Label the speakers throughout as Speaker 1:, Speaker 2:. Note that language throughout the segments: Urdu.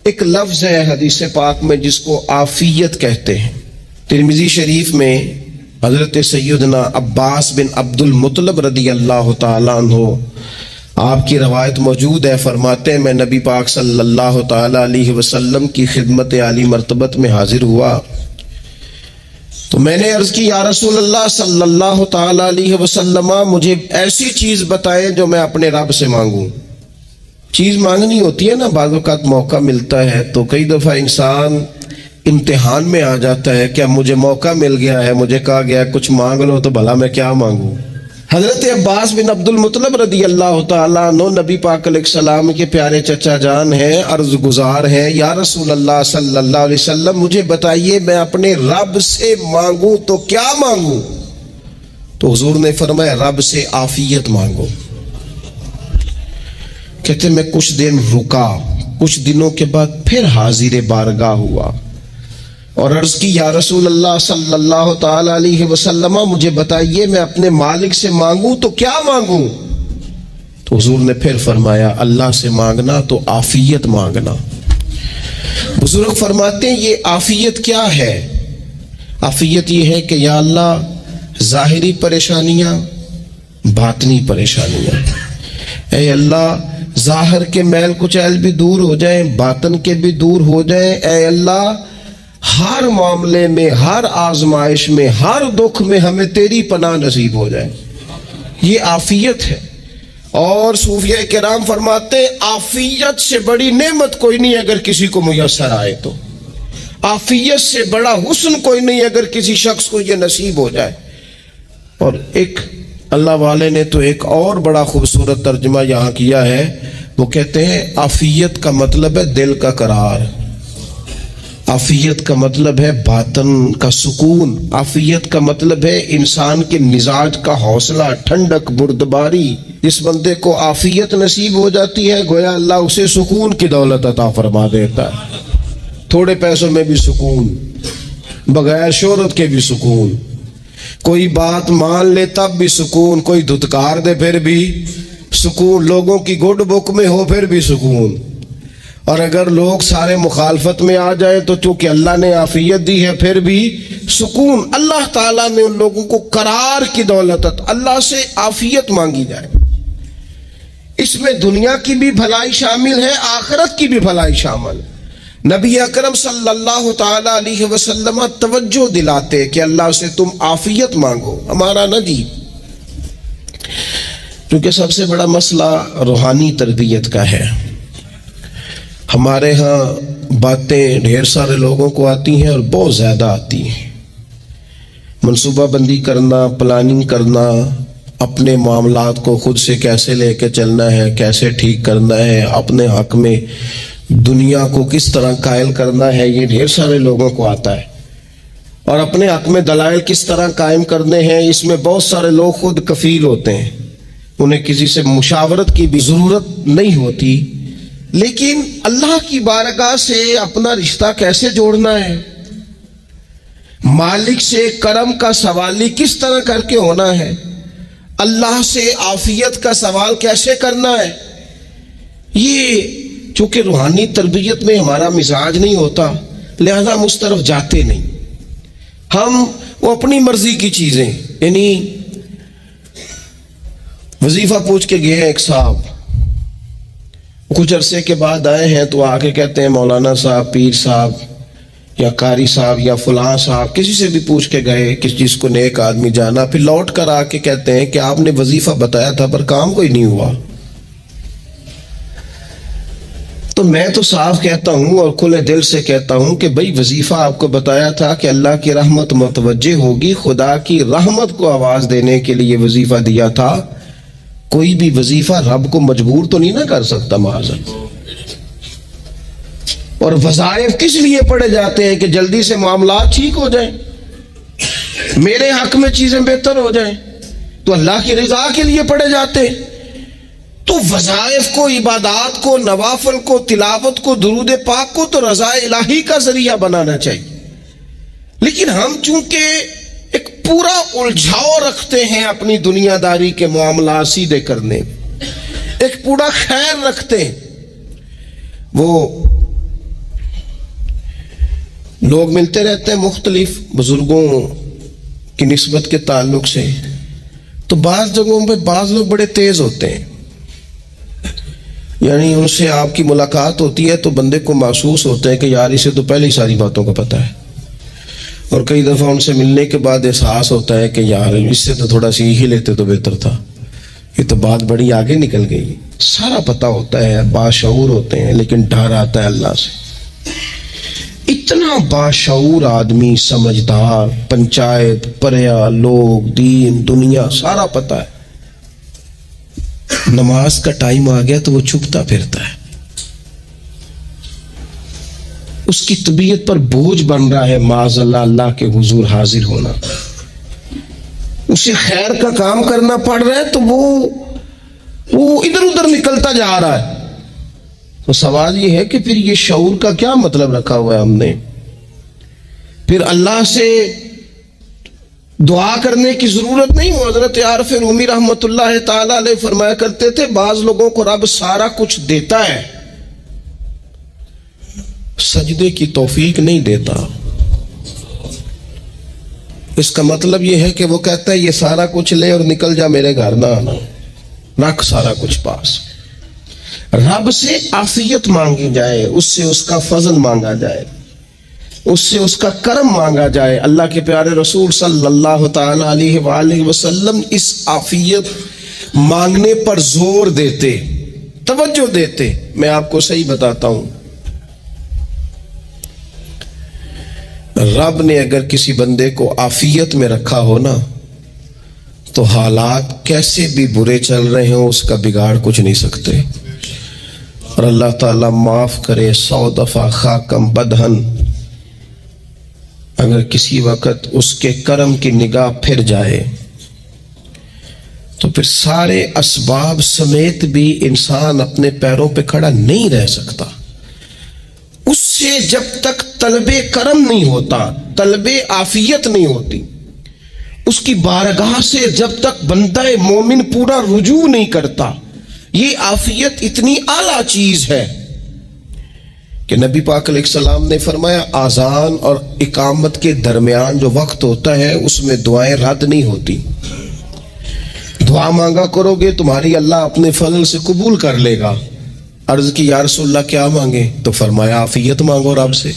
Speaker 1: ایک لفظ ہے حدیث پاک میں جس کو عافیت کہتے ہیں. ترمذی شریف میں حضرت سیدنا عباس بن عبد المطلب رضی اللہ تعالیٰ عنہ آپ کی روایت موجود ہے. فرماتے ہیں میں نبی پاک صلی اللہ تعالیٰ علیہ وسلم کی خدمت عالی مرتبت میں حاضر ہوا تو میں نے عرض کی یا رسول اللہ صلی اللہ تعالیٰ علیہ وسلم مجھے ایسی چیز بتائیں جو میں اپنے رب سے مانگوں. چیز مانگنی ہوتی ہے نا، بعض اوقات موقع ملتا ہے تو کئی دفعہ انسان امتحان میں آ جاتا ہے. کیا مجھے موقع مل گیا ہے، مجھے کہا گیا کچھ مانگ لو تو بھلا میں کیا مانگوں. حضرت عباس بن عبد المطلب رضی اللہ تعالیٰ عنہ نبی پاک علیہ السلام کے پیارے چچا جان ہیں، عرض گزار ہیں یا رسول اللہ صلی اللہ علیہ وسلم مجھے بتائیے میں اپنے رب سے مانگوں تو کیا مانگوں. تو حضور نے فرمایا رب سے عافیت مانگو. کہتے میں کچھ دن رکا، کچھ دنوں کے بعد پھر حاضر بارگاہ ہوا اور عرض کی یا رسول اللہ صلی اللہ تعالی علیہ وسلم مجھے بتائیے میں اپنے مالک سے مانگوں تو کیا مانگوں. تو حضور نے پھر فرمایا اللہ سے مانگنا تو عافیت مانگنا. بزرگ فرماتے ہیں یہ عافیت کیا ہے؟ عافیت یہ ہے کہ یا اللہ ظاہری پریشانیاں، باطنی پریشانیاں، اے اللہ ظاہر کے میل کچیل بھی دور ہو جائیں، باطن کے بھی دور ہو جائیں. اے اللہ ہر معاملے میں، ہر آزمائش میں، ہر دکھ میں ہمیں تیری پناہ نصیب ہو جائے. یہ عافیت ہے. اور صوفیاء کرام فرماتے ہیں عافیت سے بڑی نعمت کوئی نہیں اگر کسی کو میسر آئے تو. عافیت سے بڑا حسن کوئی نہیں اگر کسی شخص کو یہ نصیب ہو جائے. اور ایک اللہ والے نے تو ایک اور بڑا خوبصورت ترجمہ یہاں کیا ہے. وہ کہتے ہیں عافیت کا مطلب ہے دل کا قرار، عافیت کا مطلب ہے باطن کا سکون، عافیت کا مطلب ہے انسان کے مزاج کا حوصلہ، ٹھنڈک، بردباری. جس بندے کو عافیت نصیب ہو جاتی ہے گویا اللہ اسے سکون کی دولت عطا فرما دیتا ہے. تھوڑے پیسوں میں بھی سکون، بغیر شہرت کے بھی سکون، کوئی بات مان لے تب بھی سکون، کوئی دھتکار دے پھر بھی سکون، لوگوں کی گڈ بک میں ہو پھر بھی سکون. اور اگر لوگ سارے مخالفت میں آ جائیں تو چونکہ اللہ نے عافیت دی ہے پھر بھی سکون. اللہ تعالیٰ نے ان لوگوں کو قرار کی دولت، اللہ سے عافیت مانگی جائے. اس میں دنیا کی بھی بھلائی شامل ہے، آخرت کی بھی بھلائی شامل. نبی اکرم صلی اللہ تعالی علیہ وسلم توجہ دلاتے کہ اللہ سے تم عافیت مانگو، ہمارا نہ جی. کیونکہ سب سے بڑا مسئلہ روحانی تربیت کا ہے. ہمارے ہاں باتیں ڈھیر سارے لوگوں کو آتی ہیں اور بہت زیادہ آتی ہیں. منصوبہ بندی کرنا، پلاننگ کرنا، اپنے معاملات کو خود سے کیسے لے کے چلنا ہے، کیسے ٹھیک کرنا ہے، اپنے حق میں دنیا کو کس طرح قائل کرنا ہے، یہ ڈھیر سارے لوگوں کو آتا ہے. اور اپنے حق میں دلائل کس طرح قائم کرنے ہیں، اس میں بہت سارے لوگ خود کفیل ہوتے ہیں، انہیں کسی سے مشاورت کی بھی ضرورت نہیں ہوتی. لیکن اللہ کی بارگاہ سے اپنا رشتہ کیسے جوڑنا ہے، مالک سے کرم کا سوالی کس طرح کر کے ہونا ہے، اللہ سے عافیت کا سوال کیسے کرنا ہے، یہ چونکہ روحانی تربیت میں ہمارا مزاج نہیں ہوتا لہذا ہم اس طرف جاتے نہیں. ہم وہ اپنی مرضی کی چیزیں، یعنی وظیفہ پوچھ کے گئے ہیں ایک صاحب، کچھ عرصے کے بعد آئے ہیں تو آ کے کہتے ہیں مولانا صاحب، پیر صاحب یا قاری صاحب یا فلاں صاحب، کسی سے بھی پوچھ کے گئے کس چیز کو نیک آدمی جانا، پھر لوٹ کر آ کے کہتے ہیں کہ آپ نے وظیفہ بتایا تھا پر کام کوئی نہیں ہوا. تو میں تو صاف کہتا ہوں اور کھلے دل سے کہتا ہوں کہ بھئی وظیفہ آپ کو بتایا تھا کہ اللہ کی رحمت متوجہ ہوگی، خدا کی رحمت کو آواز دینے کے لیے وظیفہ دیا تھا. کوئی بھی وظیفہ رب کو مجبور تو نہیں نہ کر سکتا معاذ. اور وظائف کس لیے پڑھے جاتے ہیں کہ جلدی سے معاملات ٹھیک ہو جائیں، میرے حق میں چیزیں بہتر ہو جائیں، تو اللہ کی رضا کے لیے پڑھے جاتے ہیں. تو وظائف کو، عبادات کو، نوافل کو، تلاوت کو، درود پاک کو تو رضا الہی کا ذریعہ بنانا چاہیے. لیکن ہم چونکہ ایک پورا الجھاؤ رکھتے ہیں اپنی دنیا داری کے معاملات سیدھے کرنے، ایک پورا خیر رکھتے ہیں. وہ لوگ ملتے رہتے ہیں مختلف بزرگوں کی نسبت کے تعلق سے، تو بعض جگہوں پہ بعض لوگ بڑے تیز ہوتے ہیں، یعنی ان سے آپ کی ملاقات ہوتی ہے تو بندے کو محسوس ہوتا ہے کہ یار اسے تو پہلے ہی ساری باتوں کا پتہ ہے، اور کئی دفعہ ان سے ملنے کے بعد احساس ہوتا ہے کہ یار اس سے تو تھوڑا سیکھ ہی لیتے تو بہتر تھا، یہ تو بات بڑی آگے نکل گئی۔ سارا پتہ ہوتا ہے، باشعور ہوتے ہیں، لیکن ڈر آتا ہے اللہ سے۔ اتنا باشعور آدمی، سمجھدار، پنچایت، پریا، لوگ، دین، دنیا سارا پتہ ہے، نماز کا ٹائم آ گیا تو وہ چھپتا پھرتا ہے، اس کی طبیعت پر بوجھ بن رہا ہے معاذ اللہ اللہ کے حضور حاضر ہونا، اسے خیر کا کام کرنا پڑ رہا ہے تو وہ ادھر ادھر نکلتا جا رہا ہے۔ تو سوال یہ ہے کہ پھر یہ شعور کا کیا مطلب رکھا ہوا ہے ہم نے؟ پھر اللہ سے دعا کرنے کی ضرورت نہیں۔ حضرت عارف رومی رحمۃ اللہ تعالی علیہ فرمایا کرتے تھے بعض لوگوں کو رب سارا کچھ دیتا ہے، سجدے کی توفیق نہیں دیتا۔ اس کا مطلب یہ ہے کہ وہ کہتا ہے یہ سارا کچھ لے اور نکل جا میرے گھر نہ آنا، رکھ سارا کچھ پاس۔ رب سے عافیت مانگی جائے، اس سے اس کا فضل مانگا جائے، اس سے اس کا کرم مانگا جائے۔ اللہ کے پیارے رسول صلی اللہ تعالی علیہ وآلہ وسلم اس عافیت مانگنے پر زور دیتے، توجہ دیتے۔ میں آپ کو صحیح بتاتا ہوں، رب نے اگر کسی بندے کو عافیت میں رکھا ہو نا تو حالات کیسے بھی برے چل رہے ہوں اس کا بگاڑ کچھ نہیں سکتے۔ اور اللہ تعالیٰ معاف کرے، 100 دفعہ خاکم بدہن، اگر کسی وقت اس کے کرم کی نگاہ پھر جائے تو پھر سارے اسباب سمیت بھی انسان اپنے پیروں پہ کھڑا نہیں رہ سکتا۔ اس سے جب تک طلب کرم نہیں ہوتا، طلب عافیت نہیں ہوتی، اس کی بارگاہ سے جب تک بندہ مومن پورا رجوع نہیں کرتا، یہ عافیت اتنی اعلیٰ چیز ہے کہ نبی پاک علیہ السلام نے فرمایا آذان اور اقامت کے درمیان جو وقت ہوتا ہے اس میں دعائیں رد نہیں ہوتی۔ دعا مانگا کرو گے تمہاری اللہ اپنے فضل سے قبول کر لے گا۔ عرض کی یا رسول اللہ کیا مانگے؟ تو فرمایا عافیت مانگو رب سے۔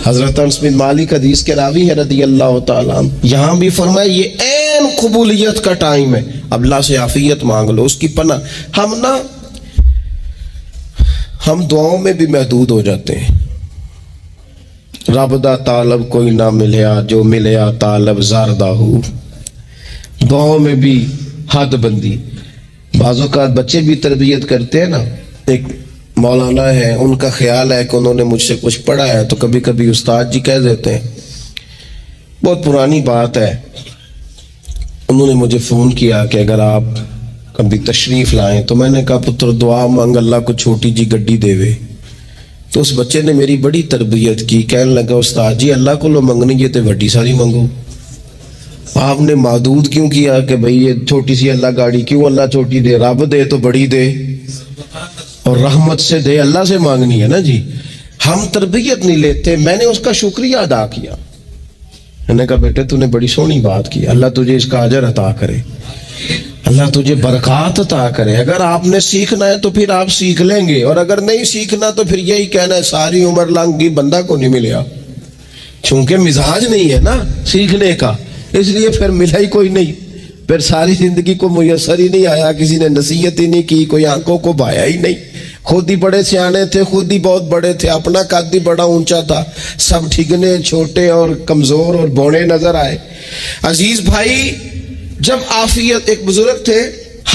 Speaker 1: حضرت انس بن مالک حدیث کے راوی ہے رضی اللہ تعالیٰ عنہ، یہاں بھی فرمایا یہ عین قبولیت کا ٹائم ہے، اب اللہ سے عافیت مانگ لو، اس کی پناہ۔ ہم دعاؤں میں بھی محدود ہو جاتے ہیں۔ رب دا طالب کوئی نہ ملیا، جو ملیا طالب زاردہ ہو۔ دعاؤں میں بھی حد بندی۔ بعض اوقات بچے بھی تربیت کرتے ہیں نا، ایک مولانا ہے، ان کا خیال ہے کہ انہوں نے مجھ سے کچھ پڑھا ہے تو کبھی کبھی استاد جی کہہ دیتے ہیں، بہت پرانی بات ہے، انہوں نے مجھے فون کیا کہ اگر آپ کبھی تشریف لائیں، تو میں نے کہا پتر دعا مانگ اللہ کو چھوٹی جی گڈی دے وے۔ تو اس بچے نے میری بڑی تربیت کی، کہنے لگا استاد جی اللہ کو لو منگنی ہے تو وڈی ساری منگو، آپ نے محدود کیوں کیا کہ بھئی یہ چھوٹی سی اللہ گاڑی کیوں اللہ چھوٹی دے، رب دے تو بڑی دے اور رحمت سے دے، اللہ سے مانگنی ہے نا جی۔ ہم تربیت نہیں لیتے۔ میں نے اس کا شکریہ ادا کیا، میں نے کہا بیٹے تو نے بڑی سونی بات کی، اللہ تجھے اس کا اجر عطا کرے، اللہ تجھے برکات عطا کرے۔ اگر آپ نے سیکھنا ہے تو پھر آپ سیکھ لیں گے، اور اگر نہیں سیکھنا تو پھر یہی کہنا ہے ساری عمر لنگ گئی بندہ کو نہیں ملیا، چونکہ مزاج نہیں ہے نا سیکھنے کا، اس لیے پھر ملا ہی کوئی نہیں، پھر ساری زندگی کو میسر ہی نہیں آیا، کسی نے نصیحت ہی نہیں کی، کوئی آنکھوں کو بھایا ہی نہیں، خود ہی بڑے سیانے تھے، خود ہی بہت بڑے تھے، اپنا قد ہی بڑا اونچا تھا، سب ٹھگنے چھوٹے اور کمزور اور بوڑے نظر آئے۔ عزیز بھائی، جب عافیت، ایک بزرگ تھے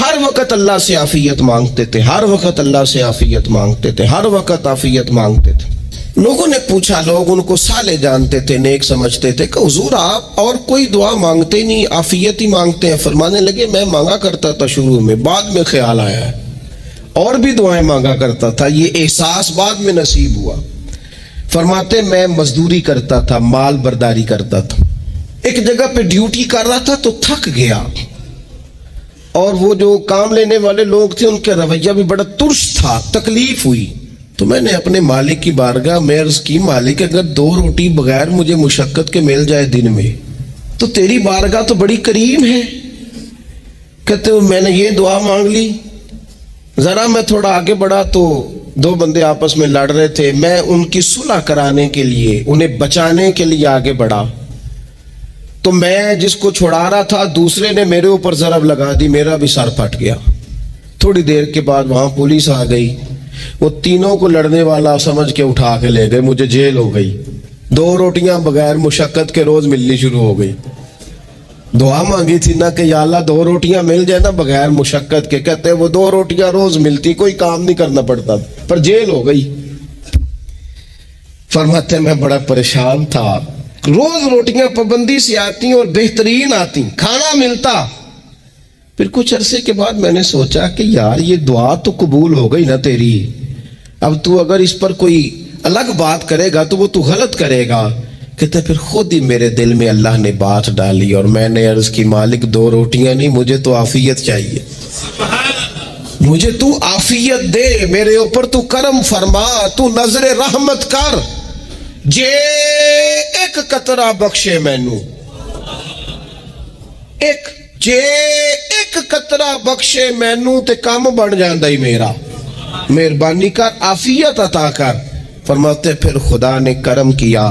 Speaker 1: ہر وقت اللہ سے عافیت مانگتے تھے، ہر وقت اللہ سے عافیت مانگتے تھے، ہر وقت عافیت مانگتے تھے۔ لوگوں نے پوچھا، لوگ ان کو صالح جانتے تھے، نیک سمجھتے تھے کہ حضور آپ اور کوئی دعا مانگتے نہیں، عافیت ہی مانگتے ہیں۔ فرمانے لگے میں مانگا کرتا تھا شروع میں، بعد میں خیال آیا ہے اور بھی دعائیں مانگا کرتا تھا، یہ احساس بعد میں نصیب ہوا۔ فرماتے میں مزدوری کرتا تھا، مال برداری کرتا تھا، ایک جگہ پہ ڈیوٹی کر رہا تھا تو تھک گیا، اور وہ جو کام لینے والے لوگ تھے ان کا رویہ بھی بڑا ترش تھا، تکلیف ہوئی، تو میں نے اپنے مالک کی بارگاہ میں عرض کی مالک اگر 2 روٹی بغیر مجھے مشقت کے مل جائے دن میں تو تیری بارگاہ تو بڑی کریم ہے. کہتے ہو میں نے یہ دعا مانگ لی. ذرا میں تھوڑا آگے بڑھا تو 2 بندے آپس میں لڑ رہے تھے. میں ان کی صلح کرانے کے لیے انہیں بچانے کے لیے آگے بڑھا تو میں جس کو چھڑا رہا تھا دوسرے نے میرے اوپر ضرب لگا دی, میرا بھی سر پھٹ گیا. تھوڑی دیر کے بعد وہاں پولیس آ گئی. وہ تینوں کو لڑنے والا سمجھ کے اٹھا کے لے گئے. مجھے جیل ہو گئی. 2 روٹیاں بغیر مشقت کے روز ملنی شروع ہو گئی. دعا مانگی تھی نا کہ یا اللہ 2 روٹیاں مل جائے نا بغیر مشقت کے. کہتے وہ 2 روٹیاں روز ملتی, کوئی کام نہیں کرنا پڑتا, پر جیل ہو گئی. فرماتے میں بڑا پریشان تھا. روز روٹیاں پابندی سے آتی اور بہترین آتی, کھانا ملتا. پھر کچھ عرصے کے بعد میں نے سوچا کہ یار یہ دعا تو قبول ہو گئی نا تیری, اب تو اگر اس پر کوئی الگ بات کرے گا تو وہ تو غلط کرے گا. کہتے پھر خود ہی میرے دل میں اللہ نے بات ڈالی اور میں نے عرض کی مالک 2 روٹیاں نہیں, مجھے تو عافیت چاہیے. مجھے تو عافیت دے, میرے اوپر تو کرم فرما, تو نظر رحمت کر. جے ایک قطرہ بخشے مینوں, جے ایک قطرہ بخشے مینوں تے کام بن جاندا ہی میرا. مہربانی کر, عافیت عطا کر. فرماتے پھر خدا نے کرم کیا.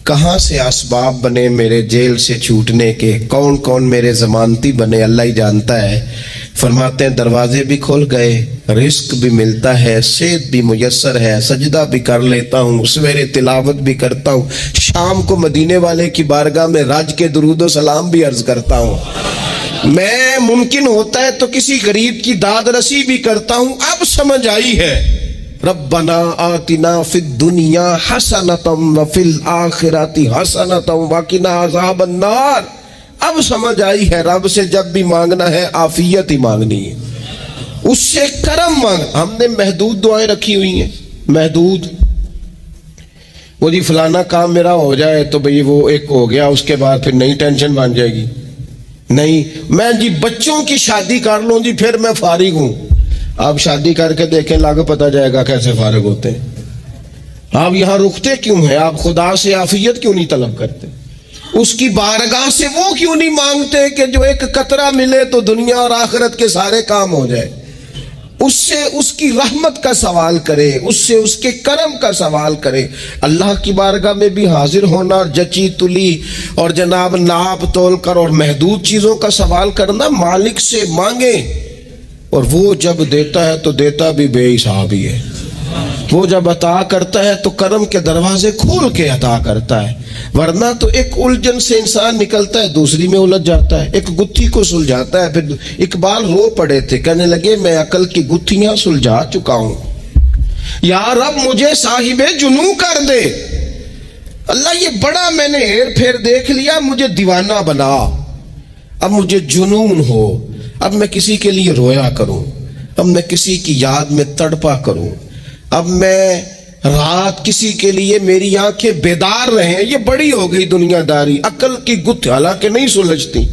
Speaker 1: کہاں سے اسباب بنے میرے جیل سے چھوٹنے کے, کون کون میرے ضمانتی بنے اللہ ہی جانتا ہے. فرماتے ہیں دروازے بھی کھل گئے, رزق بھی ملتا ہے, صحت بھی میسر ہے, سجدہ بھی کر لیتا ہوں, سویرے تلاوت بھی کرتا ہوں, شام کو مدینے والے کی بارگاہ میں راج کے درود و سلام بھی عرض کرتا ہوں. میں ممکن ہوتا ہے تو کسی غریب کی داد رسی بھی کرتا ہوں. اب سمجھ آئی ہے ربنا آتنا فی الدنیا حسنۃ وفی الآخرۃ حسنۃ وقنا عذاب النار. اب سمجھ آئی ہے رب سے جب بھی مانگنا ہے عافیت ہی مانگنی ہے, اس سے کرم مانگ. ہم نے محدود دعائیں رکھی ہوئی ہیں, محدود. وہ جی فلانا کام میرا ہو جائے تو بھئی وہ ایک ہو گیا, اس کے بعد پھر نئی ٹینشن بن جائے گی. نہیں, میں جی بچوں کی شادی کر لوں جی پھر میں فارغ ہوں. آپ شادی کر کے دیکھیں لاگو پتہ جائے گا کیسے فارغ ہوتے ہیں. آپ یہاں رکتے کیوں ہیں؟ آپ خدا سے عافیت کیوں نہیں طلب کرتے؟ اس کی بارگاہ سے وہ کیوں نہیں مانگتے کہ جو ایک قطرہ ملے تو دنیا اور آخرت کے سارے کام ہو جائے؟ اس سے اس کی رحمت کا سوال کرے, اس سے اس کے کرم کا سوال کرے. اللہ کی بارگاہ میں بھی حاضر ہونا اور جچی تلی اور جناب ناپ تول کر اور محدود چیزوں کا سوال کرنا, مالک سے مانگے. اور وہ جب دیتا ہے تو دیتا بھی بے حساب ہی ہے. وہ جب عطا کرتا ہے تو کرم کے دروازے کھول کے عطا کرتا ہے, ورنہ تو ایک الجھن سے انسان نکلتا ہے دوسری میں الجھ جاتا ہے, ایک گتھی کو سلجھاتا ہے. پھر اقبال رو پڑے تھے, کہنے لگے میں عقل کی گتھیاں سلجھا چکا ہوں, یا رب مجھے صاحب جنوں کر دے. اللہ یہ بڑا میں نے ہیر پھیر دیکھ لیا, مجھے دیوانہ بنا, اب مجھے جنون ہو, اب میں کسی کے لیے رویا کروں, اب میں کسی کی یاد میں تڑپا کروں, اب میں رات کسی کے لیے میری آنکھیں بیدار رہیں. یہ بڑی ہو گئی دنیا داری, عقل کی گتھی حالانکہ نہیں سلجھتی,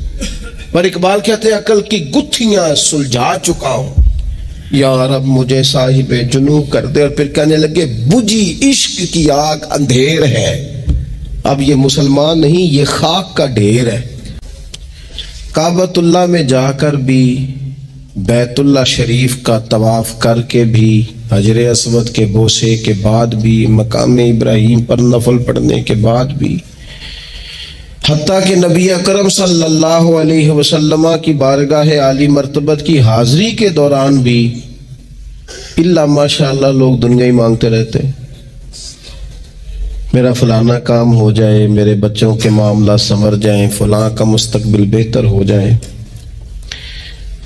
Speaker 1: پر اقبال کہتے ہیں عقل کی گتھیاں سلجھا چکا ہوں, یا رب مجھے صاحب جنوں کر دے. اور پھر کہنے لگے بجھی عشق کی آگ اندھیر ہے, اب یہ مسلمان نہیں یہ خاک کا ڈھیر ہے. کعبۃ اللہ میں جا کر بھی, بیت اللہ شریف کا طواف کر کے بھی, حجر اسود کے بوسے کے بعد بھی, مقام ابراہیم پر نفل پڑھنے کے بعد بھی, حتیٰ کہ نبی اکرم صلی اللہ علیہ وسلم کی بارگاہ عالی مرتبت کی حاضری کے دوران بھی اللہ ماشاءاللہ لوگ دنیا ہی مانگتے رہتے. میرا فلانا کام ہو جائے, میرے بچوں کے معاملات سنور جائیں, فلاں کا مستقبل بہتر ہو جائے.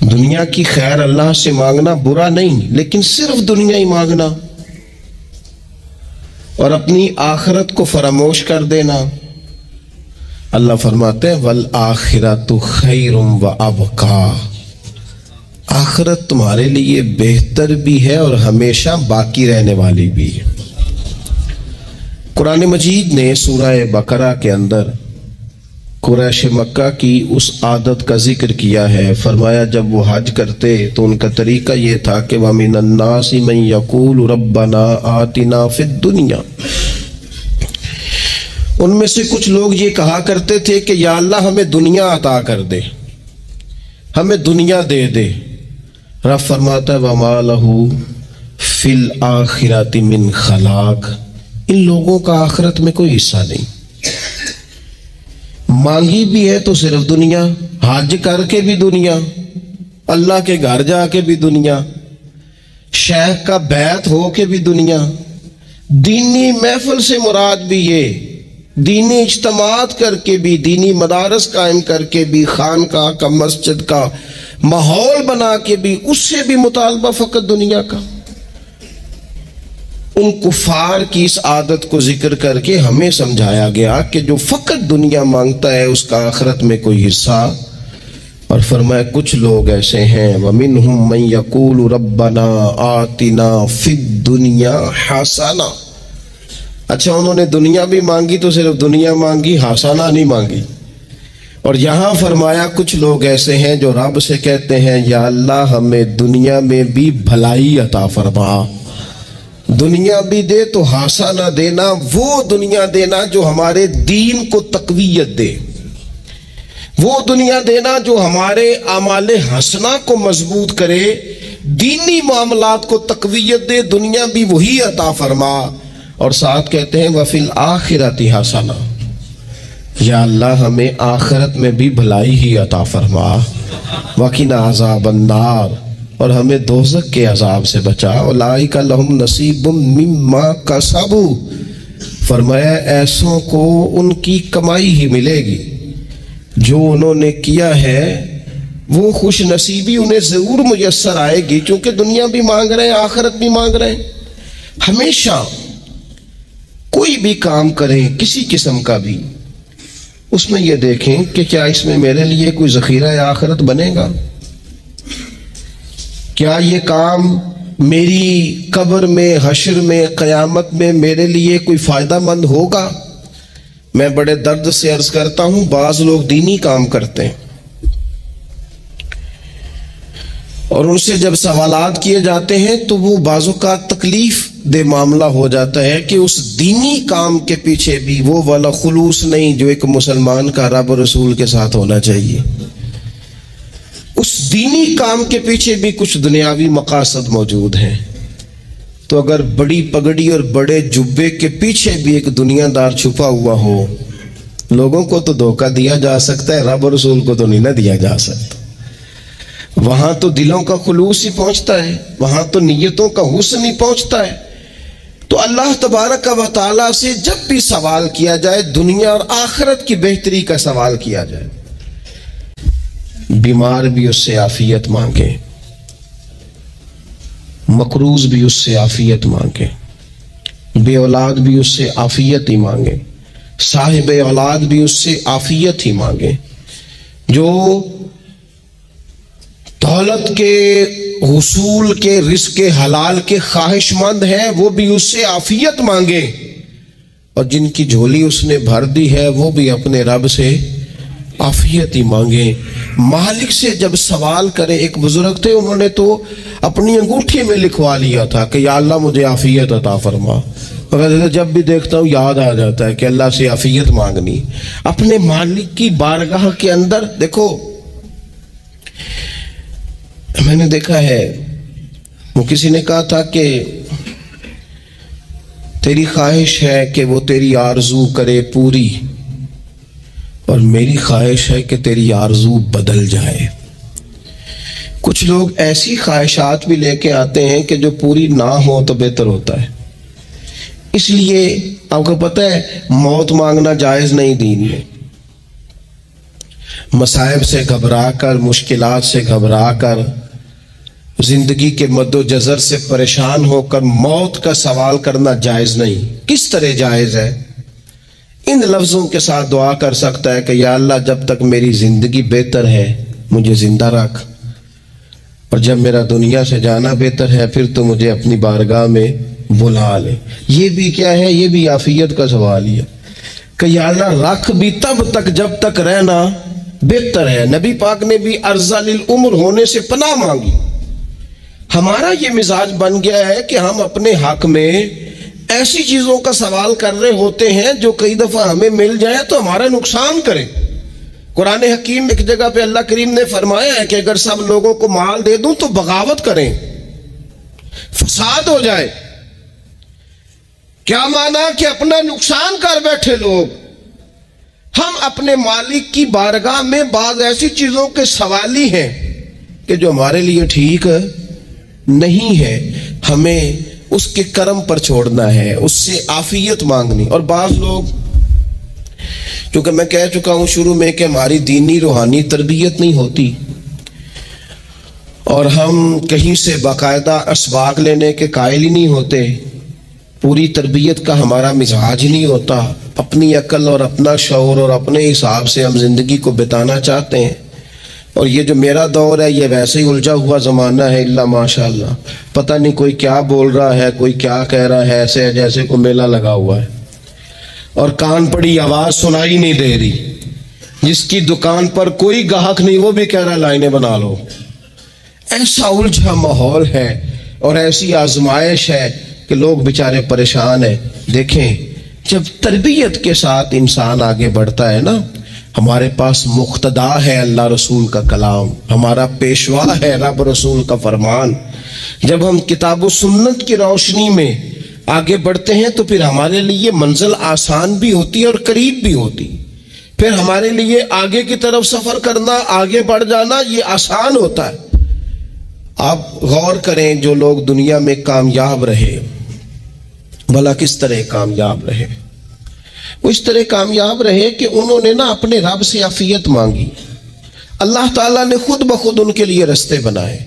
Speaker 1: دنیا کی خیر اللہ سے مانگنا برا نہیں, لیکن صرف دنیا ہی مانگنا اور اپنی آخرت کو فراموش کر دینا. اللہ فرماتے ہیں والآخرۃ خیر وابقیٰ, آخرت تمہارے لیے بہتر بھی ہے اور ہمیشہ باقی رہنے والی بھی ہے. قرآن مجید نے سورہ بقرہ کے اندر قریش مکہ کی اس عادت کا ذکر کیا ہے. فرمایا جب وہ حج کرتے تو ان کا طریقہ یہ تھا کہ وَمِنَ النَّاسِ مَن يَقُولُ رَبَّنَا آتِنَا فِي الدُّنْيَا، ان میں سے کچھ لوگ یہ کہا کرتے تھے کہ یا اللہ ہمیں دنیا عطا کر دے، ہمیں دنیا دے دے. رب فرماتا ہے وَمَا لَهُ فِي الْآخِرَةِ مِنْ خَلَاقٍ، ان لوگوں کا آخرت میں کوئی حصہ نہیں. مانگی بھی ہے تو صرف دنیا، حج کر کے بھی دنیا، اللہ کے گھر جا کے بھی دنیا، شیخ کا بیعت ہو کے بھی دنیا، دینی محفل سے مراد بھی یہ، دینی اجتماعات کر کے بھی، دینی مدارس قائم کر کے بھی، خانقاہ کا مسجد کا ماحول بنا کے بھی، اس سے بھی مطالبہ فقط دنیا کا. ان کفار کی اس عادت کو ذکر کر کے ہمیں سمجھایا گیا کہ جو فقط دنیا مانگتا ہے اس کا آخرت میں کوئی حصہ. اور فرمایا کچھ لوگ ایسے ہیں وَمِنْهُمْ مَنْ يَقُولُ رَبَّنَا آتِنَا فِي الدُّنْيَا حَسَنَةً. اچھا انہوں نے دنیا بھی مانگی تو صرف دنیا مانگی، حسنہ نہیں مانگی. اور یہاں فرمایا کچھ لوگ ایسے ہیں جو رب سے کہتے ہیں یا اللہ ہمیں دنیا میں بھی بھلائی عطا فرما، دنیا بھی دے تو حسنہ دینا، وہ دنیا دینا جو ہمارے دین کو تقویت دے، وہ دنیا دینا جو ہمارے اعمال حسنہ کو مضبوط کرے، دینی معاملات کو تقویت دے. دنیا بھی وہی عطا فرما. اور ساتھ کہتے ہیں وَفِي الْآخِرَةِ حَسَنَةً، یا اللہ ہمیں آخرت میں بھی بھلائی ہی عطا فرما. وَقِنَا عَذَابَ النَّارِ، اور ہمیں دوزخ کے عذاب سے بچا. اولئک لہم نصیب مما کسبوا، فرمایا ایسوں کو ان کی کمائی ہی ملے گی، جو انہوں نے کیا ہے وہ خوش نصیبی انہیں ضرور میسر آئے گی. چونکہ دنیا بھی مانگ رہے ہیں، آخرت بھی مانگ رہے ہیں. ہمیشہ کوئی بھی کام کریں کسی قسم کا بھی، اس میں یہ دیکھیں کہ کیا اس میں میرے لیے کوئی ذخیرہ یا آخرت بنے گا، کیا یہ کام میری قبر میں، حشر میں، قیامت میں میرے لیے کوئی فائدہ مند ہوگا. میں بڑے درد سے عرض کرتا ہوں بعض لوگ دینی کام کرتے ہیں اور ان سے جب سوالات کیے جاتے ہیں تو وہ بعضوں کا تکلیف دہ معاملہ ہو جاتا ہے کہ اس دینی کام کے پیچھے بھی وہ والا خلوص نہیں جو ایک مسلمان کا رب اور رسول کے ساتھ ہونا چاہیے. اس دینی کام کے پیچھے بھی کچھ دنیاوی مقاصد موجود ہیں. تو اگر بڑی پگڑی اور بڑے جبے کے پیچھے بھی ایک دنیا دار چھپا ہوا ہو، لوگوں کو تو دھوکہ دیا جا سکتا ہے، رب اور رسول کو تو نہیں نہ دیا جا سکتا. وہاں تو دلوں کا خلوص ہی پہنچتا ہے، وہاں تو نیتوں کا حسن ہی پہنچتا ہے. تو اللہ تبارک و تعالیٰ سے جب بھی سوال کیا جائے دنیا اور آخرت کی بہتری کا سوال کیا جائے. بیمار بھی اس سے عافیت مانگے، مقروض بھی اس سے عافیت مانگے، بے اولاد بھی اس سے عافیت ہی مانگے، صاحب اولاد بھی اس سے عافیت ہی مانگے، جو دولت کے حصول کے، رزق حلال کے خواہش مند ہیں وہ بھی اس سے عافیت مانگے، اور جن کی جھولی اس نے بھر دی ہے وہ بھی اپنے رب سے عافیت ہی مانگے. مالک سے جب سوال کرے، ایک بزرگ تھے انہوں نے تو اپنی انگوٹھی میں لکھوا لیا تھا کہ یا اللہ مجھے عافیت عطا فرما. جب بھی دیکھتا ہوں یاد آ جاتا ہے کہ اللہ سے عافیت مانگنی اپنے مالک کی بارگاہ کے اندر. دیکھو میں نے دیکھا ہے وہ کسی نے کہا تھا کہ تیری خواہش ہے کہ وہ تیری آرزو کرے پوری، اور میری خواہش ہے کہ تیری آرزو بدل جائے. کچھ لوگ ایسی خواہشات بھی لے کے آتے ہیں کہ جو پوری نہ ہو تو بہتر ہوتا ہے. اس لیے آپ کو پتہ ہے موت مانگنا جائز نہیں دین میں. مصائب سے گھبرا کر، مشکلات سے گھبرا کر، زندگی کے مد و جزر سے پریشان ہو کر موت کا سوال کرنا جائز نہیں. کس طرح جائز ہے؟ ان لفظوں کے ساتھ دعا کر سکتا ہے کہ یا اللہ جب تک میری زندگی بہتر ہے مجھے زندہ رکھ، اور جب میرا دنیا سے جانا بہتر ہے پھر تو مجھے اپنی بارگاہ میں بلا لے. یہ بھی کیا ہے؟ یہ بھی عافیت کا سوال ہی ہے. کہ یا اللہ رکھ بھی تب تک جب تک رہنا بہتر ہے. نبی پاک نے بھی ارذل العمر ہونے سے پناہ مانگی. ہمارا یہ مزاج بن گیا ہے کہ ہم اپنے حق میں ایسی چیزوں کا سوال کر رہے ہوتے ہیں جو کئی دفعہ ہمیں مل جائے تو ہمارا نقصان کرے. قرآن حکیم ایک جگہ پہ اللہ کریم نے فرمایا ہے کہ اگر سب لوگوں کو مال دے دوں تو بغاوت کریں, فساد ہو جائے. کیا مانا کہ اپنا نقصان کر بیٹھے لوگ. ہم اپنے مالک کی بارگاہ میں بعض ایسی چیزوں کے سوالی ہیں کہ جو ہمارے لیے ٹھیک نہیں ہے, ہمیں اس کے کرم پر چھوڑنا ہے, اس سے عافیت مانگنی. اور بعض لوگ, چونکہ میں کہہ چکا ہوں شروع میں کہ ہماری دینی روحانی تربیت نہیں ہوتی اور ہم کہیں سے باقاعدہ اسباق لینے کے قائل ہی نہیں ہوتے, پوری تربیت کا ہمارا مزاج نہیں ہوتا, اپنی عقل اور اپنا شعور اور اپنے حساب سے ہم زندگی کو بتانا چاہتے ہیں. اور یہ جو میرا دور ہے یہ ویسے ہی الجھا ہوا زمانہ ہے, اللہ ماشاء اللہ, پتہ نہیں کوئی کیا بول رہا ہے, کوئی کیا کہہ رہا ہے, ایسے جیسے کوئی میلہ لگا ہوا ہے اور کان پڑی آواز سنائی نہیں دے رہی. جس کی دکان پر کوئی گاہک نہیں وہ بھی کہہ رہا لائنیں بنا لو. ایسا الجھا ماحول ہے اور ایسی آزمائش ہے کہ لوگ بیچارے پریشان ہیں. دیکھیں جب تربیت کے ساتھ انسان آگے بڑھتا ہے نا, ہمارے پاس مقتدا ہے اللہ رسول کا کلام, ہمارا پیشوا ہے رب رسول کا فرمان. جب ہم کتاب و سنت کی روشنی میں آگے بڑھتے ہیں تو پھر ہمارے لیے منزل آسان بھی ہوتی ہے اور قریب بھی ہوتی. پھر ہمارے لیے آگے کی طرف سفر کرنا, آگے بڑھ جانا یہ آسان ہوتا ہے. آپ غور کریں جو لوگ دنیا میں کامیاب رہے, بھلا کس طرح کامیاب رہے؟ وہ اس طرح کامیاب رہے کہ انہوں نے نا اپنے رب سے عافیت مانگی. اللہ تعالیٰ نے خود بخود ان کے لیے رستے بنائے.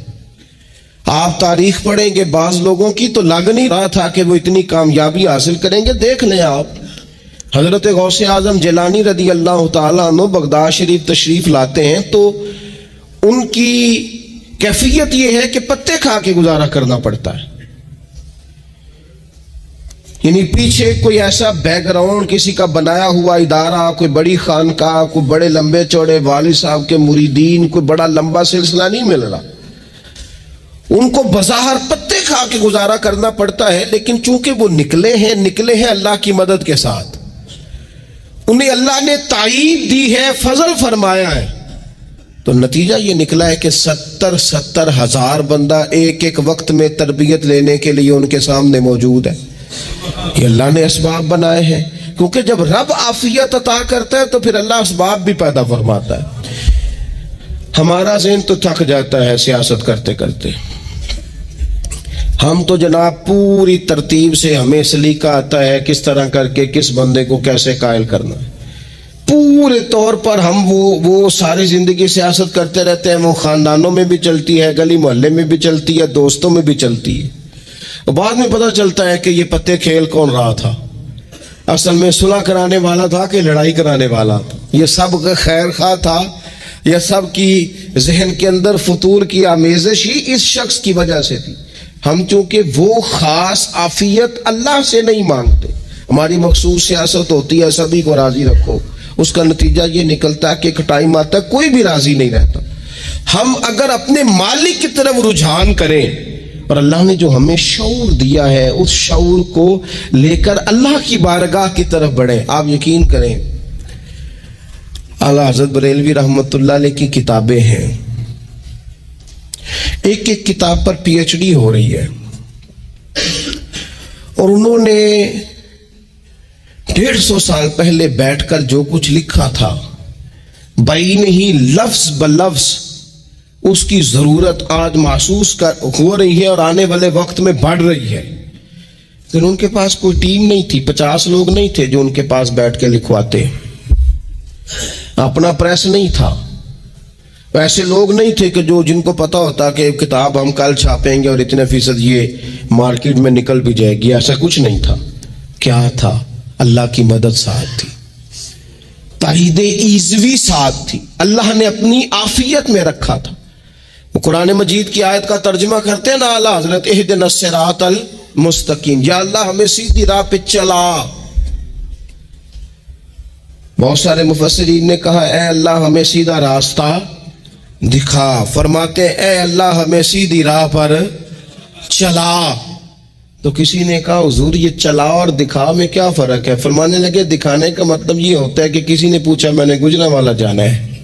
Speaker 1: آپ تاریخ پڑھیں گے بعض لوگوں کی تو لگ نہیں رہا تھا کہ وہ اتنی کامیابی حاصل کریں گے. دیکھ لیں آپ, حضرت غوث اعظم جیلانی رضی اللہ تعالیٰ عنہ بغداد شریف تشریف لاتے ہیں تو ان کی کیفیت یہ ہے کہ پتے کھا کے گزارا کرنا پڑتا ہے. یعنی پیچھے کوئی ایسا بیک گراؤنڈ کسی کا بنایا ہوا ادارہ, کوئی بڑی خانقاہ, کوئی بڑے لمبے چوڑے والد صاحب کے مریدین, کوئی بڑا لمبا سلسلہ نہیں مل رہا. ان کو بظاہر پتے کھا کے گزارا کرنا پڑتا ہے, لیکن چونکہ وہ نکلے ہیں اللہ کی مدد کے ساتھ. انہیں اللہ نے تائید دی ہے, فضل فرمایا ہے, تو نتیجہ یہ نکلا ہے کہ 70 ہزار بندہ ایک ایک وقت میں تربیت لینے کے لیے ان کے سامنے موجود ہے. یہ اللہ نے اسباب بنائے ہیں, کیونکہ جب رب عافیت عطا کرتا ہے تو پھر اللہ اسباب بھی پیدا فرماتا ہے. ہمارا ذہن تو تھک جاتا ہے سیاست کرتے کرتے. ہم تو جناب پوری ترتیب سے ہمیں سلیقہ آتا ہے کس طرح کر کے کس بندے کو کیسے قائل کرنا ہے. پورے طور پر ہم وہ ساری زندگی سیاست کرتے رہتے ہیں. وہ خاندانوں میں بھی چلتی ہے, گلی محلے میں بھی چلتی ہے, دوستوں میں بھی چلتی ہے. بعد میں پتہ چلتا ہے کہ یہ پتے کھیل کون رہا تھا, اصل میں صلح کرانے والا تھا کہ لڑائی کرانے والا تھا. یہ سب کا خیر خواہ تھا, یہ سب کی ذہن کے اندر فطور کی آمیزش ہی اس شخص کی وجہ سے تھی. ہم چونکہ وہ خاص عافیت اللہ سے نہیں مانگتے, ہماری مخصوص سیاست ہوتی ہے سبھی کو راضی رکھو. اس کا نتیجہ یہ نکلتا ہے کہ ایک ٹائم آتا ہے کوئی بھی راضی نہیں رہتا. ہم اگر اپنے مالک کی طرف رجحان کریں اور اللہ نے جو ہمیں شعور دیا ہے اس شعور کو لے کر اللہ کی بارگاہ کی طرف بڑھیں. آپ یقین کریں اعلیٰ حضرت بریلوی رحمۃ اللہ علیہ کی کتابیں ہیں, ایک ایک کتاب پر پی ایچ ڈی ہو رہی ہے, اور انہوں نے 150 سال پہلے بیٹھ کر جو کچھ لکھا تھا بعین ہی لفظ بلفظ اس کی ضرورت آج محسوس ہو رہی ہے اور آنے والے وقت میں بڑھ رہی ہے. لیکن ان کے پاس کوئی ٹیم نہیں تھی, 50 لوگ نہیں تھے جو ان کے پاس بیٹھ کے لکھواتے, اپنا پریس نہیں تھا, ایسے لوگ نہیں تھے کہ جن کو پتا ہوتا کہ کتاب ہم کل چھاپیں گے اور اتنے فیصد یہ مارکیٹ میں نکل بھی جائے گی. ایسا کچھ نہیں تھا. کیا تھا؟ اللہ کی مدد ساتھ تھی, تائید ایزوی ساتھ تھی, اللہ نے اپنی عافیت میں رکھا تھا. وہ قرآن مجید کی آیت کا ترجمہ کرتے ہیں نا اعلیٰ حضرت, اہدنا الصراط المستقیم, یا اللہ ہمیں سیدھی راہ پہ چلا. بہت سارے مفسرین نے کہا اے اللہ ہمیں سیدھا راستہ دکھا، فرماتے اے اللہ ہمیں سیدھی راہ پر چلا۔ تو کسی نے کہا حضور یہ چلا اور دکھا میں کیا فرق ہے؟ فرمانے لگے دکھانے کا مطلب یہ ہوتا ہے کہ کسی نے پوچھا میں نے گجرانوالہ جانا ہے،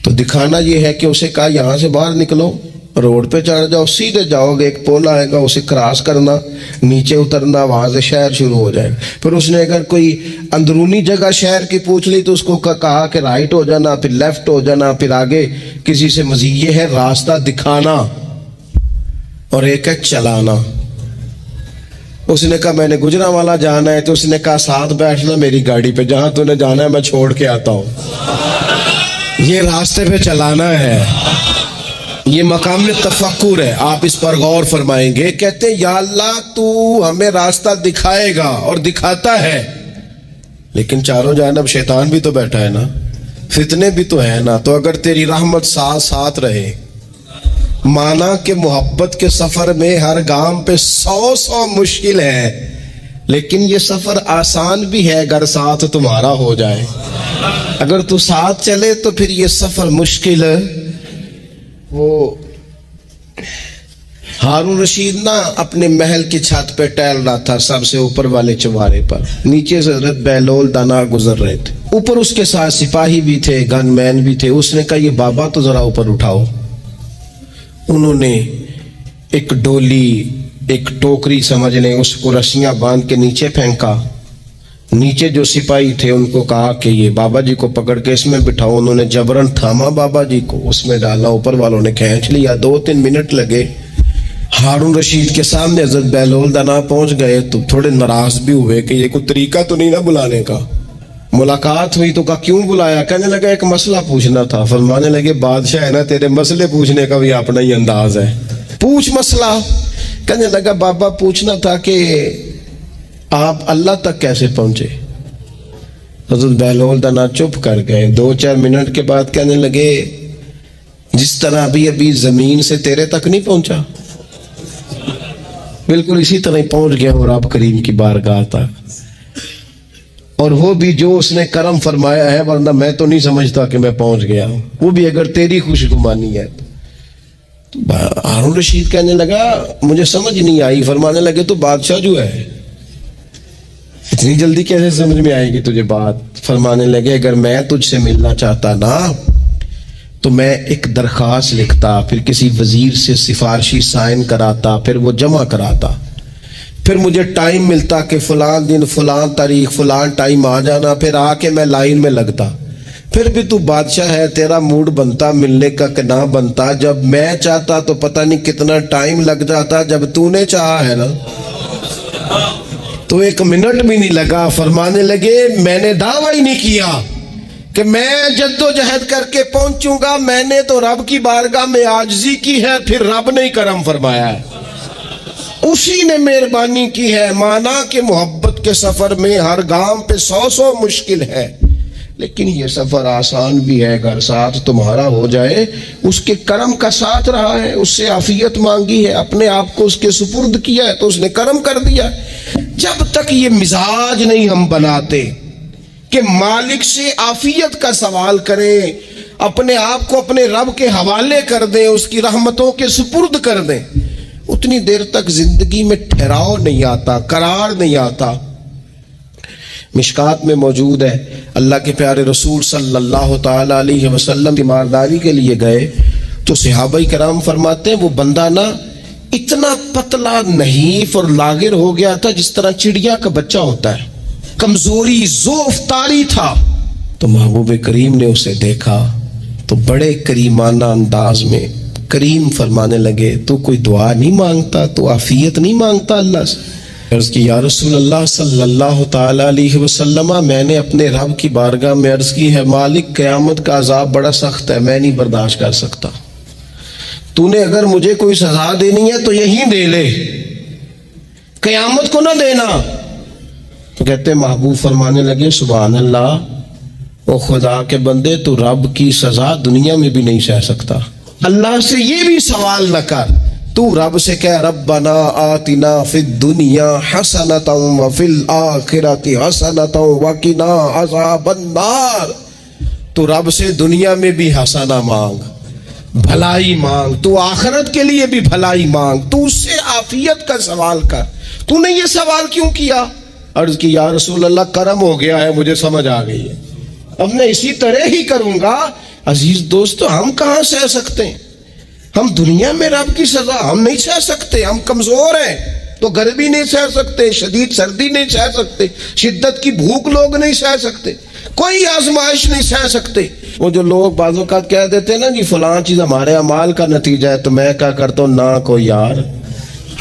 Speaker 1: تو دکھانا یہ ہے کہ اسے کہا یہاں سے باہر نکلو، روڈ پہ چڑھ جاؤ، سیدھے جاؤ گے، ایک پول آئے گا اسے کراس کرنا، نیچے اترنا، وہاں سے شہر شروع ہو جائے گا۔ پھر اس نے اگر کوئی اندرونی جگہ شہر کی پوچھ لی تو اس کو کہا کہ رائٹ ہو جانا، پھر لیفٹ ہو جانا، پھر آگے کسی سے مزید۔ یہ ہے راستہ دکھانا، اور ایک ہے چلانا۔ اس نے کہا میں نے گجرانوالہ جانا ہے، تو اس نے کہا ساتھ بیٹھنا میری گاڑی پہ، جہاں تو نے جانا ہے میں چھوڑ کے آتا ہوں۔ یہ راستے پہ چلانا ہے، یہ مقام تفکر ہے، آپ اس پر غور فرمائیں گے۔ کہتے ہیں یا اللہ تو ہمیں راستہ دکھائے گا اور دکھاتا ہے، لیکن چاروں جانب شیطان بھی تو بیٹھا ہے نا، فتنے بھی تو ہے نا، تو اگر تیری رحمت ساتھ ساتھ رہے، مانا کہ محبت کے سفر میں ہر گام پہ 100 مشکل ہے، لیکن یہ سفر آسان بھی ہے اگر ساتھ تمہارا ہو جائے۔ اگر تو ساتھ چلے تو پھر یہ سفر مشکل ہے۔ وہ ہارون رشید نا اپنے محل کی چھت پہ ٹہل رہا تھا، سب سے اوپر والے چوارے پر، نیچے سے حضرت بہلول دانا گزر رہے تھے، اوپر اس کے ساتھ سپاہی بھی تھے، گن مین بھی تھے۔ اس نے کہا یہ بابا تو ذرا اوپر اٹھاؤ۔ انہوں نے ایک ڈولی، ایک ٹوکری سمجھ لیں، اس کو رسیاں باندھ کے نیچے پھینکا۔ نیچے جو سپاہی تھے ان کو کہا کہ یہ بابا جی کو پکڑ کے اس میں بٹھاؤ۔ انہوں نے جبرن تھاما بابا جی کو، اس میں ڈالا، اوپر والوں نے کھینچ لیا۔ 2-3 منٹ لگے۔ ہارون رشید کے سامنے حضرت بہلول دانا پہنچ گئے تو تھوڑے ناراض بھی ہوئے کہ یہ کوئی طریقہ تو نہیں نا بلانے کا۔ ملاقات ہوئی تو کہا کیوں بلایا؟ کہنے لگا ایک مسئلہ پوچھنا تھا۔ فرمانے لگے بادشاہ ہے نا، تیرے مسئلے پوچھنے کا بھی اپنا ہی انداز ہے، پوچھ مسئلہ۔ کہنے لگا بابا پوچھنا تھا کہ آپ اللہ تک کیسے پہنچے؟ حضرت بہلول دانا چپ کر گئے۔ 2-4 منٹ کے بعد کہنے لگے جس طرح ابھی زمین سے تیرے تک نہیں پہنچا، بالکل اسی طرح ہی پہنچ گیا اور رب کریم کی بارگاہ تک، اور وہ بھی جو اس نے کرم فرمایا ہے، ورنہ میں تو نہیں سمجھتا کہ میں پہنچ گیا ہوں، وہ بھی اگر تیری خوش گمانی ہے۔ ہارون رشید کہنے لگا مجھے سمجھ نہیں آئی۔ فرمانے لگے تو بادشاہ جو ہے اتنی جلدی کیسے سمجھ میں آئے گی تجھے بات؟ فرمانے لگے اگر میں تجھ سے ملنا چاہتا نا تو میں ایک درخواست لکھتا، پھر کسی وزیر سے سفارشی سائن کراتا، پھر وہ جمع کراتا، پھر مجھے ٹائم ملتا کہ فلان دن فلان تاریخ فلان ٹائم آ جانا، پھر آ کے میں لائن میں لگتا۔ پھر بھی تو بادشاہ ہے، تیرا موڈ بنتا ملنے کا کہ نہ بنتا۔ جب میں چاہتا تو پتہ نہیں کتنا ٹائم لگ جاتا، جب تو نے چاہا ہے نا تو 1 منٹ بھی نہیں لگا۔ فرمانے لگے میں نے دعویٰ ہی نہیں کیا کہ میں جد و جہد کر کے پہنچوں گا، میں نے تو رب کی بارگاہ میں عاجزی کی ہے، پھر رب نے ہی کرم فرمایا ہے، اسی نے مہربانی کی ہے۔ مانا کہ محبت کے سفر میں ہر گام پہ 100 مشکل ہے، لیکن یہ سفر آسان بھی ہے اگر ساتھ تمہارا ہو جائے۔ اس کے کرم کا ساتھ رہا ہے، اس سے عافیت مانگی ہے، اپنے آپ کو اس کے سپرد کیا ہے تو اس نے کرم کر دیا۔ جب تک یہ مزاج نہیں ہم بناتے کہ مالک سے عافیت کا سوال کریں، اپنے آپ کو اپنے رب کے حوالے کر دیں، اس کی رحمتوں کے سپرد کر دیں، اتنی دیر تک زندگی میں ٹھہراؤ نہیں آتا، قرار نہیں آتا۔ مشکات میں موجود ہے، اللہ کے پیارے رسول صلی اللہ تعالی علیہ وسلم تیمارداری کے لیے گئے تو صحابہ کرام فرماتے ہیں وہ بندہ نا اتنا پتلا نحیف اور لاغر ہو گیا تھا جس طرح چڑیا کا بچہ ہوتا ہے، کمزوری ضعف طاری تھا۔ تو محبوب کریم نے اسے دیکھا تو بڑے کریمانہ انداز میں کریم فرمانے لگے تو کوئی دعا نہیں مانگتا، تو عافیت نہیں مانگتا اللہ سے؟ عرض کی یا رسول اللہ صلی اللہ تعالی علیہ وسلم، میں نے اپنے رب کی بارگاہ میں عرض کی ہے مالک قیامت کا عذاب بڑا سخت ہے، میں نہیں برداشت کر سکتا، تو نے اگر مجھے کوئی سزا دینی ہے تو یہی دے لے، قیامت کو نہ دینا۔ تو کہتے محبوب فرمانے لگے سبحان اللہ، او خدا کے بندے تو رب کی سزا دنیا میں بھی نہیں سہ سکتا، اللہ سے یہ بھی سوال نہ کر تو رب سے کہہ ربنا آتنا فی الدنیا حسنۃ وفی الآخرۃ حسنۃ وقنا عذاب النار. تو رب سے دنیا میں بھی حسنہ مانگ, بھلائی مانگ, تو آخرت کے لیے بھی بھلائی مانگ, تو اس سے عافیت کا سوال کر. تو نے یہ سوال کیوں کیا؟ عرض کی یا رسول اللہ کرم ہو گیا ہے, مجھے سمجھ آ گئی ہے, اب میں اسی طرح ہی کروں گا. عزیز دوستو, ہم کہاں سہ سکتے ہیں؟ ہم دنیا میں رب کی سزا ہم نہیں سہ سکتے, ہم کمزور ہیں تو گرمی نہیں سہ سکتے, شدید سردی نہیں سہ سکتے, شدت کی بھوک لوگ نہیں سہ سکتے, کوئی آزمائش نہیں سہ سکتے. وہ جو لوگ بعض اوقات کہہ دیتے ہیں نا جی فلاں چیز ہمارے اعمال کا نتیجہ ہے, تو میں کیا کرتا ہوں, نہ کو یار,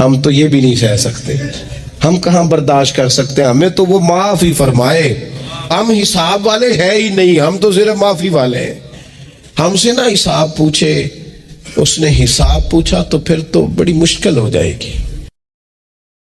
Speaker 1: ہم تو یہ بھی نہیں سہ سکتے, ہم کہاں برداشت کر سکتے ہیں, ہمیں تو وہ معاف ہی فرمائے. ہم حساب والے ہیں ہی نہیں, ہم تو صرف معافی والے ہیں. ہم سے نہ حساب پوچھے, اس نے حساب پوچھا تو پھر تو بڑی مشکل ہو جائے گی.